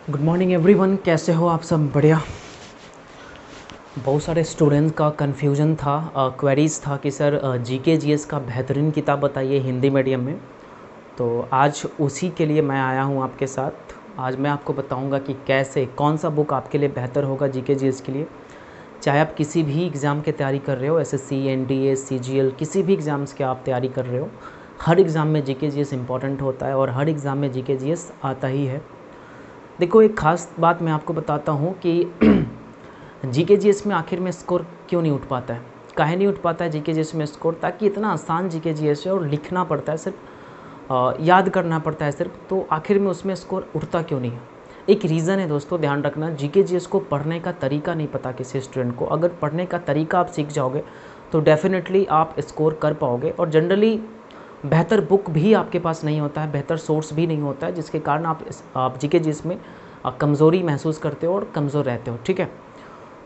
Good morning everyone, कैसे हो आप सब? बढ़िया। बहुत सारे स्टूडेंट का कन्फ्यूजन था, क्वेरीज था कि सर जीके जीएस का बेहतरीन किताब बताइए हिंदी मीडियम में। तो आज उसी के लिए मैं आया हूँ आपके साथ। आज मैं आपको बताऊँगा कि कैसे कौन सा बुक आपके लिए बेहतर होगा जीके जीएस के लिए। चाहे आप किसी भी एग्ज़ाम की तैयारी कर रहे हो, एसएससी, एनडीए, सीजीएल, किसी भी एग्ज़ाम्स के आप तैयारी कर रहे हो, हर एग्ज़ाम में जीके जीएस इंपॉर्टेंट होता है और हर एग्ज़ाम में जीके जीएस आता ही है। देखो, एक ख़ास बात मैं आपको बताता हूँ कि जीके जीएस में आखिर में स्कोर क्यों नहीं उठ पाता है, काहे नहीं उठ पाता है जीके जीएस में स्कोर। ताकि इतना आसान जीके जीएस है और लिखना पड़ता है, सिर्फ याद करना पड़ता है सिर्फ, तो आखिर में उसमें स्कोर उठता क्यों नहीं है? एक रीज़न है दोस्तों, ध्यान रखना। जीके जीएस को पढ़ने का तरीका नहीं पता किसी स्टूडेंट को। अगर पढ़ने का तरीका आप सीख जाओगे तो डेफिनेटली आप स्कोर कर पाओगे। और जनरली बेहतर बुक भी आपके पास नहीं होता है, बेहतर सोर्स भी नहीं होता है, जिसके कारण आप जीके जीएस में कमज़ोरी महसूस करते हो और कमज़ोर रहते हो। ठीक है,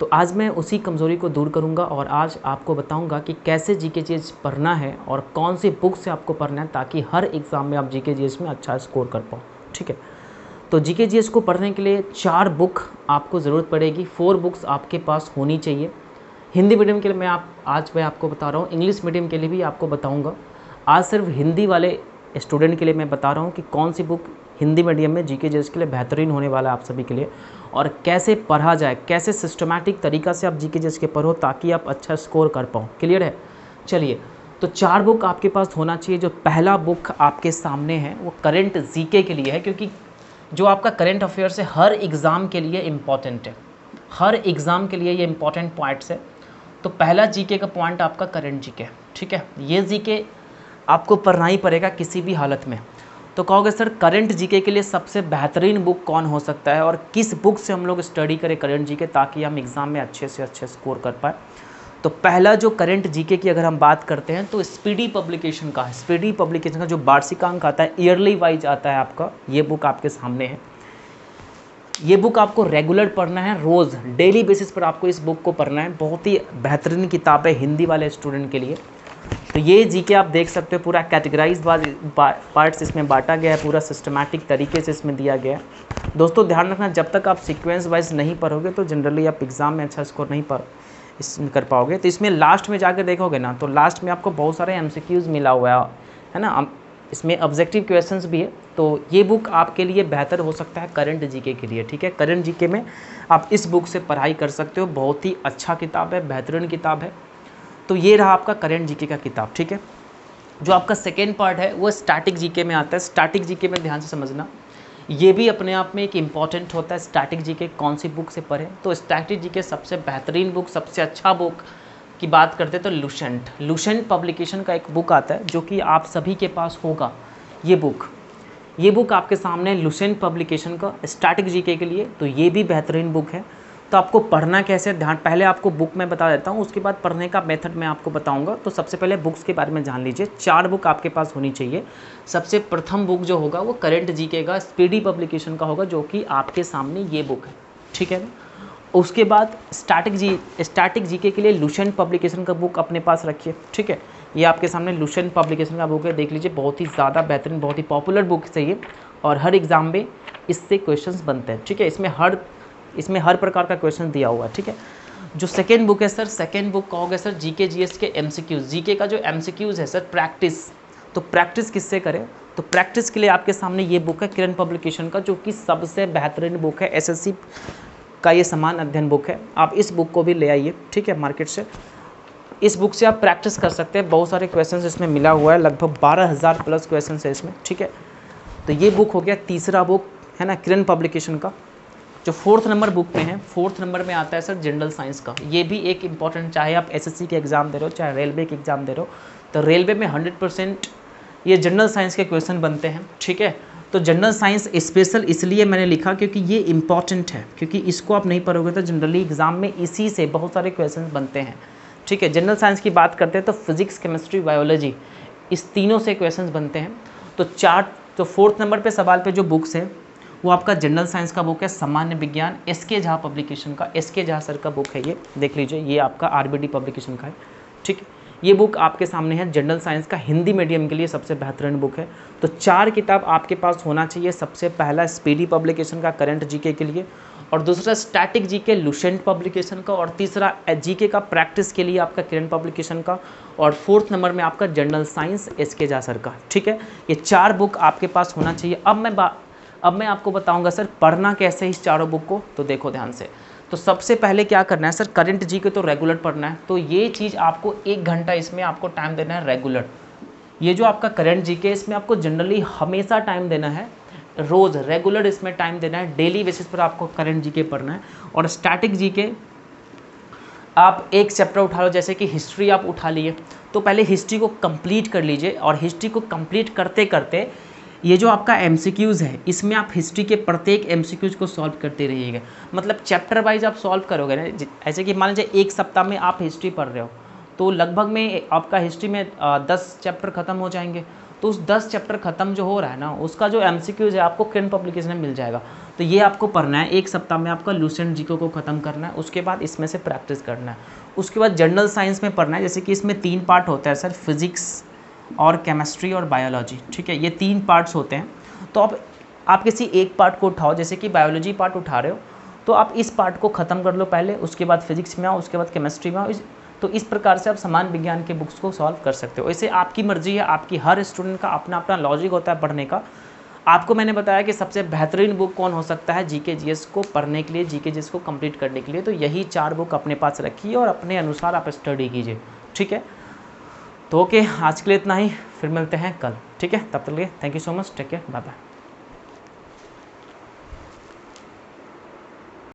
तो आज मैं उसी कमज़ोरी को दूर करूंगा और आज आपको बताऊंगा कि कैसे जीके जीएस पढ़ना है और कौन सी बुक से आपको पढ़ना है, ताकि हर एग्ज़ाम में आप जीके जीएस में अच्छा स्कोर कर पाओ। ठीक है, तो जीके जीएस को पढ़ने के लिए 4 बुक आपको ज़रूरत पड़ेगी। 4 बुक्स आपके पास होनी चाहिए। हिंदी मीडियम के लिए आज मैं आपको बता रहा हूँ, इंग्लिश मीडियम के लिए भी आपको बताऊँगा। आज सिर्फ हिंदी वाले स्टूडेंट के लिए मैं बता रहा हूँ कि कौन सी बुक हिंदी मीडियम में जीके जीएस के लिए बेहतरीन होने वाला है आप सभी के लिए, और कैसे पढ़ा जाए, कैसे सिस्टमैटिक तरीका से आप जीके जीएस के पढ़ो ताकि आप अच्छा स्कोर कर पाओ। क्लियर है? चलिए, तो 4 बुक आपके पास होना चाहिए। जो पहला बुक आपके सामने है वो करंट जीके के लिए है, क्योंकि जो आपका करंट अफेयर्स है हर एग्ज़ाम के लिए इम्पॉर्टेंट है। हर एग्ज़ाम के लिए ये इम्पॉर्टेंट पॉइंट्स है। तो पहला जीके का पॉइंट आपका करंट जीके। ठीक है, ये जीके आपको पढ़ना ही पड़ेगा किसी भी हालत में। तो कहोगे सर करंट जीके के लिए सबसे बेहतरीन बुक कौन हो सकता है और किस बुक से हम लोग स्टडी करें करंट जीके ताकि हम एग्ज़ाम में अच्छे से अच्छे स्कोर कर पाए? तो पहला जो करंट जीके की अगर हम बात करते हैं तो स्पीडी पब्लिकेशन का है। स्पीडी पब्लिकेशन का जो वार्षिकांक आता है, ईयरली वाइज आता है आपका, ये बुक आपके सामने है। ये बुक आपको रेगुलर पढ़ना है, रोज़ डेली बेसिस पर आपको इस बुक को पढ़ना है। बहुत ही बेहतरीन किताब है हिंदी वाले स्टूडेंट के लिए। तो ये जीके आप देख सकते हो, पूरा कैटेगराइज पार्ट्स इसमें बांटा गया है, पूरा सिस्टमैटिक तरीके से इसमें दिया गया है। दोस्तों ध्यान रखना, जब तक आप सीक्वेंस वाइज नहीं पढ़ोगे तो जनरली आप एग्ज़ाम में अच्छा स्कोर नहीं इसमें कर पाओगे। तो इसमें लास्ट में जाकर देखोगे ना, तो लास्ट में आपको बहुत सारे एमसीक्यूज़ मिला हुआ है ना, इसमें ऑब्जेक्टिव क्वेश्चंस भी है। तो ये बुक आपके लिए बेहतर हो सकता है करंट जीके के लिए। ठीक है, करंट जीके में आप इस बुक से पढ़ाई कर सकते हो। बहुत ही अच्छा किताब है, बेहतरीन किताब है। तो ये रहा आपका करंट जीके का किताब। ठीक है, जो आपका सेकेंड पार्ट है वो स्टैटिक जीके में आता है। स्टैटिक जीके में ध्यान से समझना, ये भी अपने आप में एक इम्पॉर्टेंट होता है। स्टैटिक जीके कौन सी बुक से पढ़ें? तो स्टैटिक जीके सबसे बेहतरीन बुक, सबसे अच्छा बुक की बात करते हैं तो लुसेंट पब्लिकेशन का एक बुक आता है जो कि आप सभी के पास होगा। ये बुक आपके सामने लुसेंट पब्लिकेशन का स्टैटिक जीके के लिए, तो ये भी बेहतरीन बुक है। तो आपको पढ़ना कैसे, ध्यान, पहले आपको बुक मैं बता देता हूँ, उसके बाद पढ़ने का मेथड मैं आपको बताऊँगा। तो सबसे पहले बुक्स के बारे में जान लीजिए। 4 बुक आपके पास होनी चाहिए। सबसे प्रथम बुक जो होगा वो करंट जीके का स्पीडी पब्लिकेशन का होगा, जो कि आपके सामने ये बुक है। ठीक है, उसके बाद स्टैटिक जीके के लिए लुसेंट पब्लिकेशन का बुक अपने पास रखिए। ठीक है, ये आपके सामने लुसेंट पब्लिकेशन का बुक है, देख लीजिए। बहुत ही ज़्यादा बेहतरीन, बहुत ही पॉपुलर बुक है ये, और हर एग्ज़ाम में इससे क्वेश्चंस बनते हैं। ठीक है, इसमें हर प्रकार का क्वेश्चन दिया हुआ है। ठीक है, जो सेकेंड बुक है सर, सेकेंड बुक कहोगे सर जीके जीएस के एमसीक्यूज़। जीके का जो एमसीक्यूज़ है सर, प्रैक्टिस। तो प्रैक्टिस किससे करें? तो प्रैक्टिस के लिए आपके सामने ये बुक है करंट पब्लिकेशन का, जो कि सबसे बेहतरीन बुक है। एसएससी का ये समान अध्ययन बुक है। आप इस बुक को भी ले आइए, ठीक है, मार्केट से। इस बुक से आप प्रैक्टिस कर सकते हैं। बहुत सारे क्वेश्चंस इसमें मिला हुआ है, लगभग 12,000 प्लस क्वेश्चन है इसमें। ठीक है, तो ये बुक हो गया तीसरा बुक, है ना, करंट पब्लिकेशन का। जो 4th नंबर बुक में है, 4th नंबर में आता है सर जनरल साइंस का। ये भी एक इंपॉर्टेंट, चाहे आप एसएससी के एग्ज़ाम दे रहे हो, चाहे रेलवे के एग्ज़ाम दे रहे हो, तो रेलवे में 100% ये जनरल साइंस के क्वेश्चन बनते हैं। ठीक है, तो जनरल साइंस स्पेशल इसलिए मैंने लिखा क्योंकि ये इंपॉर्टेंट है, क्योंकि इसको आप नहीं पढ़ोगे तो जनरली एग्ज़ाम में इसी से बहुत सारे क्वेश्चन बनते हैं। ठीक है, जनरल साइंस की बात करते हैं तो फिजिक्स, केमिस्ट्री, बायोलॉजी, इस तीनों से क्वेश्चन बनते हैं। तो 4th नंबर पे सवाल पे जो बुक्स है वो आपका जनरल साइंस का बुक है, सामान्य विज्ञान, एसके झा पब्लिकेशन का। एसके झा सर का बुक है ये, देख लीजिए। ये आपका आरबीडी पब्लिकेशन का है। ठीक है, ये बुक आपके सामने है, जनरल साइंस का हिंदी मीडियम के लिए सबसे बेहतरीन बुक है। तो 4 किताब आपके पास होना चाहिए। सबसे पहला स्पीडी पब्लिकेशन का करंट जीके के लिए, और दूसरा स्टैटिक जीके लुसेंट पब्लिकेशन का, और तीसरा जीके का प्रैक्टिस के लिए आपका किरण पब्लिकेशन का, और 4th नंबर में आपका जनरल साइंस एसके जासर का। ठीक है, ये 4 बुक आपके पास होना चाहिए। अब मैं आपको बताऊंगा सर पढ़ना कैसे है इस चारों बुक को। तो देखो ध्यान से, तो सबसे पहले क्या करना है सर, करंट जीके तो रेगुलर पढ़ना है। तो ये चीज़ आपको 1 घंटा इसमें आपको टाइम देना है रेगुलर। ये जो आपका करंट जीके इसमें आपको जनरली हमेशा टाइम देना है, रोज़ रेगुलर इसमें टाइम देना है, डेली बेसिस पर आपको करंट जीके पढ़ना है। और स्टैटिक जीके आप एक चैप्टर उठा लो, जैसे कि हिस्ट्री आप उठा लिए, तो पहले हिस्ट्री को कंप्लीट कर लीजिए, और हिस्ट्री को कंप्लीट करते करते ये जो आपका एमसीक्यूज़ है इसमें आप हिस्ट्री के प्रत्येक एमसीक्यूज़ को सॉल्व करते रहिएगा। मतलब चैप्टर वाइज आप सॉल्व करोगे ना, ऐसे कि मान लीजिए 1 सप्ताह में आप हिस्ट्री पढ़ रहे हो, तो लगभग में आपका हिस्ट्री में 10 चैप्टर ख़त्म हो जाएंगे। तो उस 10 चैप्टर ख़त्म जो हो रहा है ना, उसका जो एमसीक्यूज़ है आपको किरण पब्लिकेशन में मिल जाएगा। तो ये आपको पढ़ना है, 1 सप्ताह में आपका लुसेंट जीके को ख़त्म करना है, उसके बाद इसमें से प्रैक्टिस करना है। उसके बाद जनरल साइंस में पढ़ना है, जैसे कि इसमें 3 पार्ट होता है सर, फिजिक्स और केमिस्ट्री और बायोलॉजी। ठीक है, ये 3 पार्ट्स होते हैं। तो आप किसी एक पार्ट को उठाओ, जैसे कि बायोलॉजी पार्ट उठा रहे हो तो आप इस पार्ट को ख़त्म कर लो पहले, उसके बाद फिजिक्स में आओ, उसके बाद केमिस्ट्री में आओ। तो इस प्रकार से आप समान विज्ञान के बुक्स को सॉल्व कर सकते हो। ऐसे आपकी मर्जी है, आपकी हर स्टूडेंट का अपना अपना लॉजिक होता है पढ़ने का। आपको मैंने बताया कि सबसे बेहतरीन बुक कौन हो सकता है जीके जीएस को पढ़ने के लिए, जीके जीएस को कंप्लीट करने के लिए। तो यही 4 बुक अपने पास रखिए और अपने अनुसार आप स्टडी कीजिए। ठीक है, तो ओके, आज के लिए इतना ही, फिर मिलते हैं कल। ठीक है, तब तक के लिए thank you so much, take care, bye bye.